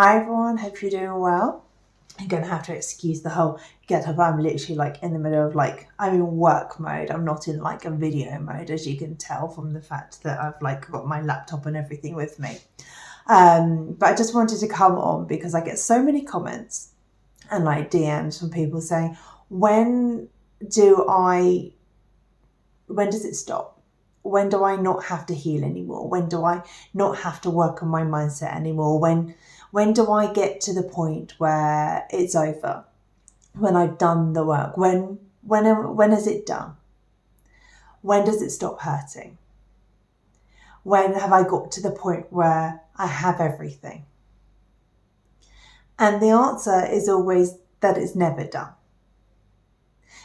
Hi everyone, hope you're doing well. I'm going to have to excuse the whole get up. I'm literally in the middle of I'm in work mode. I'm not in a video mode, as you can tell from the fact that I've got my laptop and everything with me. But I just wanted to come on because I get so many comments and DMs from people saying, when does it stop? When do I not have to heal anymore? When do I not have to work on my mindset anymore? When do I get to the point where it's over? When I've done the work? When is it done? When does it stop hurting? When have I got to the point where I have everything? And the answer is always that it's never done.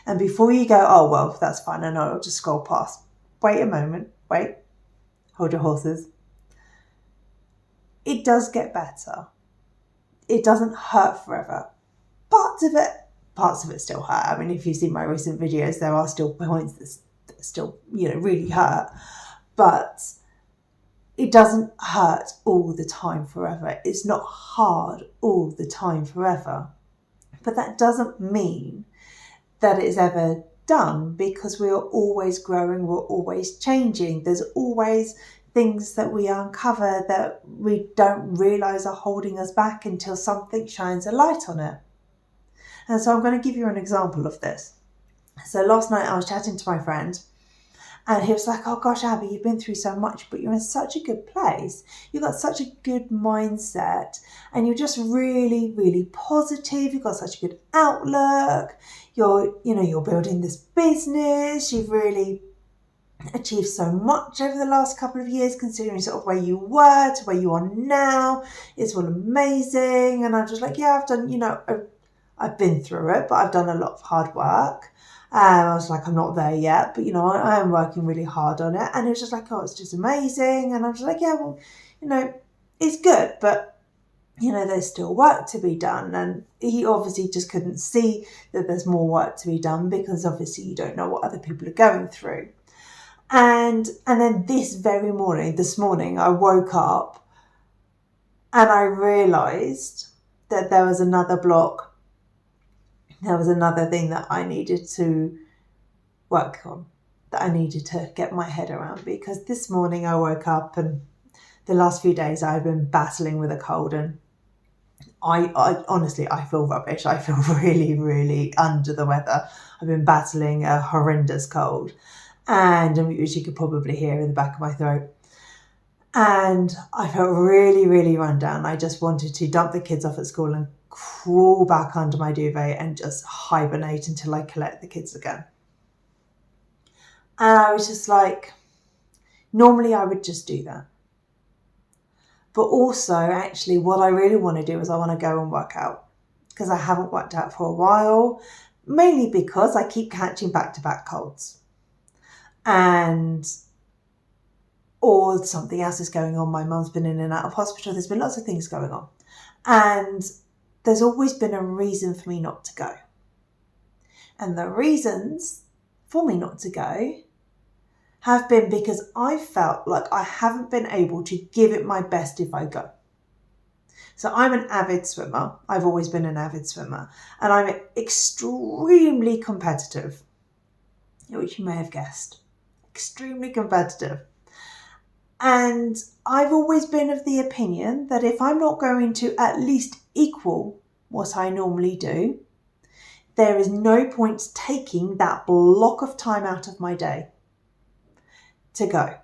And before you go, oh, well, that's fine, I know, I'll just scroll past. Wait a moment, wait, hold your horses. It does get better. It doesn't hurt forever. Parts of it still hurt. I mean, if you see my recent videos, there are still points that still, really hurt. But it doesn't hurt all the time forever. It's not hard all the time forever. But that doesn't mean that it's ever done, because we are always growing, we're always changing. There's always things that we uncover that we don't realise are holding us back until something shines a light on it. And so I'm going to give you an example of this. So last night I was chatting to my friend and he was like, oh gosh, Abby, you've been through so much, but you're in such a good place. You've got such a good mindset and you're just really, really positive. You've got such a good outlook. You're building this business. You've really achieved so much over the last couple of years, considering sort of where you were to where you are now. It's all amazing. And I'm just like, yeah, I've done, I've been through it, but I've done a lot of hard work. I was like, I'm not there yet, but I am working really hard on it. And it was just like, oh, it's just amazing. And I'm just like, yeah, well, it's good, but there's still work to be done. And he obviously just couldn't see that there's more work to be done, because obviously you don't know what other people are going through. And then this morning, I woke up and I realised that there was another block. There was another thing that I needed to work on, that I needed to get my head around, because this morning I woke up and the last few days I've been battling with a cold, and I honestly, I feel rubbish. I feel really, really under the weather. I've been battling a horrendous cold, and as you could probably hear in the back of my throat. And I felt really, really run down. I just wanted to dump the kids off at school and crawl back under my duvet and just hibernate until I collect the kids again. And I was just like, normally I would just do that. But also, actually, what I really want to do is I want to go and work out, because I haven't worked out for a while, mainly because I keep catching back-to-back colds. Or something else is going on. My mum's been in and out of hospital. There's been lots of things going on. And there's always been a reason for me not to go. And the reasons for me not to go have been because I felt like I haven't been able to give it my best if I go. So I'm an avid swimmer. I've always been an avid swimmer. And I'm extremely competitive, which you may have guessed. Extremely competitive. And I've always been of the opinion that if I'm not going to at least equal what I normally do, there is no point taking that block of time out of my day to go.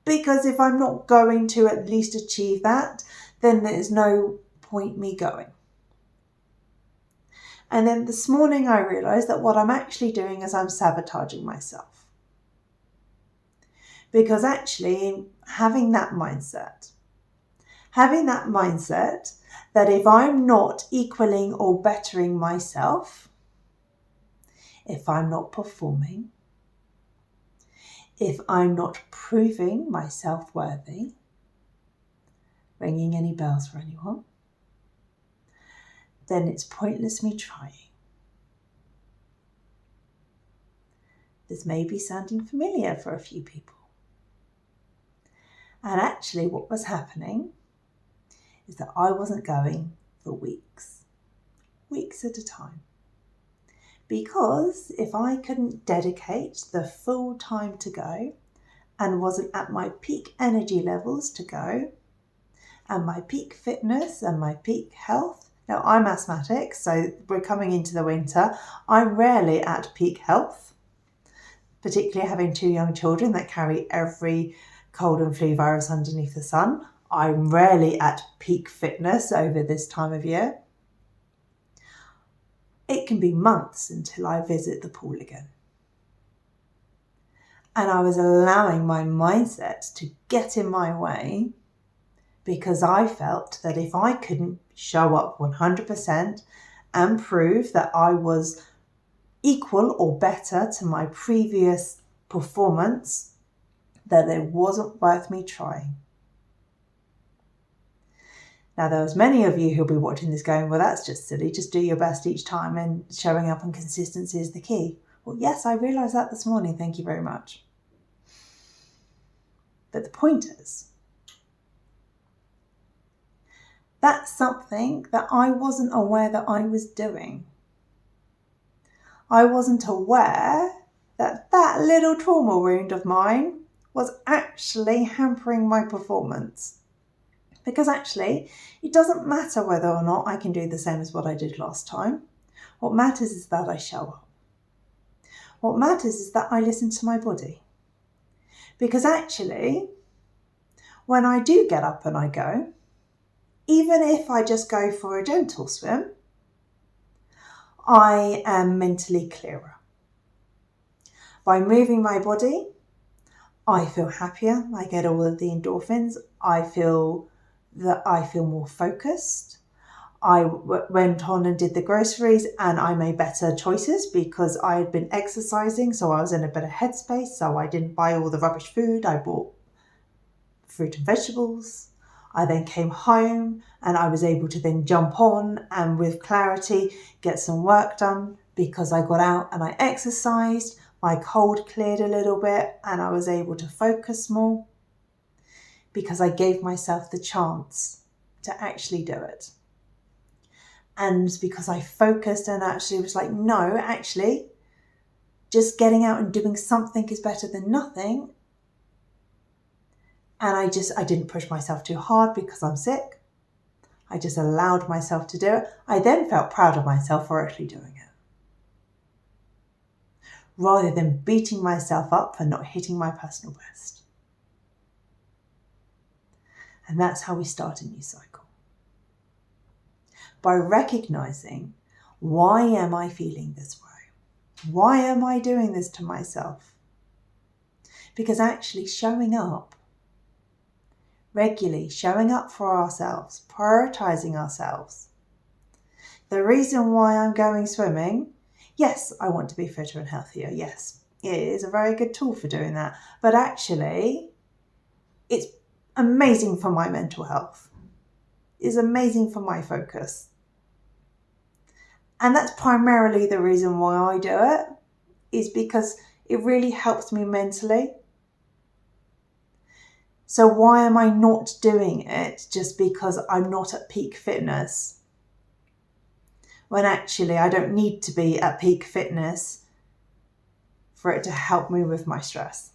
Because if I'm not going to at least achieve that, then there's no point me going. And then this morning I realised that what I'm actually doing is I'm sabotaging myself. Because actually having that mindset that if I'm not equaling or bettering myself, if I'm not performing, if I'm not proving myself worthy, ringing any bells for anyone, then it's pointless me trying. This may be sounding familiar for a few people. And actually what was happening is that I wasn't going for weeks at a time. Because if I couldn't dedicate the full time to go and wasn't at my peak energy levels to go and my peak fitness and my peak health. Now I'm asthmatic, so we're coming into the winter. I'm rarely at peak health, particularly having 2 young children that carry every cold and flu virus underneath the sun. I'm rarely at peak fitness over this time of year. It can be months until I visit the pool again. And I was allowing my mindset to get in my way because I felt that if I couldn't show up 100% and prove that I was equal or better to my previous performance, that it wasn't worth me trying. Now, there was many of you who'll be watching this going, well, that's just silly. Just do your best each time and showing up and consistency is the key. Well, yes, I realised that this morning. Thank you very much. But the point is, that's something that I wasn't aware that I was doing. I wasn't aware that that little trauma wound of mine was actually hampering my performance. Because actually, it doesn't matter whether or not I can do the same as what I did last time. What matters is that I show up. What matters is that I listen to my body. Because actually, when I do get up and I go, even if I just go for a gentle swim, I am mentally clearer. By moving my body, I feel happier. I get all of the endorphins. I feel more focused. I went on and did the groceries and I made better choices because I had been exercising, so I was in a better headspace. So I didn't buy all the rubbish food. I bought fruit and vegetables. I then came home and I was able to then jump on and with clarity get some work done because I got out and I exercised. My cold cleared a little bit and I was able to focus more because I gave myself the chance to actually do it. And because I focused and actually was like, no, actually, just getting out and doing something is better than nothing. And I didn't push myself too hard because I'm sick. I just allowed myself to do it. I then felt proud of myself for actually doing it. Rather than beating myself up for not hitting my personal best. And that's how we start a new cycle. By recognizing, why am I feeling this way? Why am I doing this to myself? Because actually showing up regularly, showing up for ourselves, prioritizing ourselves. The reason why I'm going swimming, yes, I want to be fitter and healthier. Yes, it is a very good tool for doing that. But actually, it's amazing for my mental health. It's amazing for my focus. And that's primarily the reason why I do it, is because it really helps me mentally. So why am I not doing it just because I'm not at peak fitness? When actually I don't need to be at peak fitness for it to help me with my stress.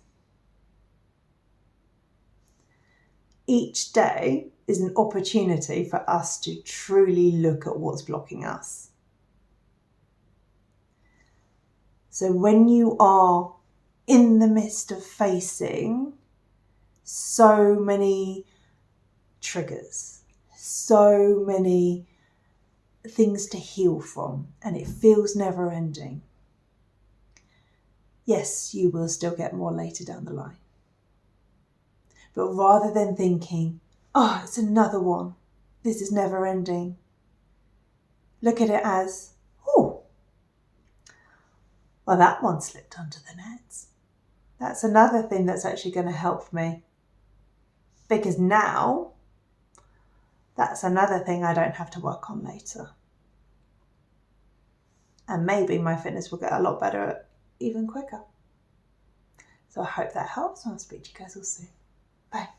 Each day is an opportunity for us to truly look at what's blocking us. So when you are in the midst of facing so many triggers, so many things to heal from, and it feels never ending, yes, you will still get more later down the line. But rather than thinking, oh, it's another one, this is never ending, look at it as, oh, well, that one slipped under the nets. That's another thing that's actually going to help me. Because now, that's another thing I don't have to work on later. And maybe my fitness will get a lot better even quicker. So I hope that helps, and I'll speak to you guys all soon. Bye.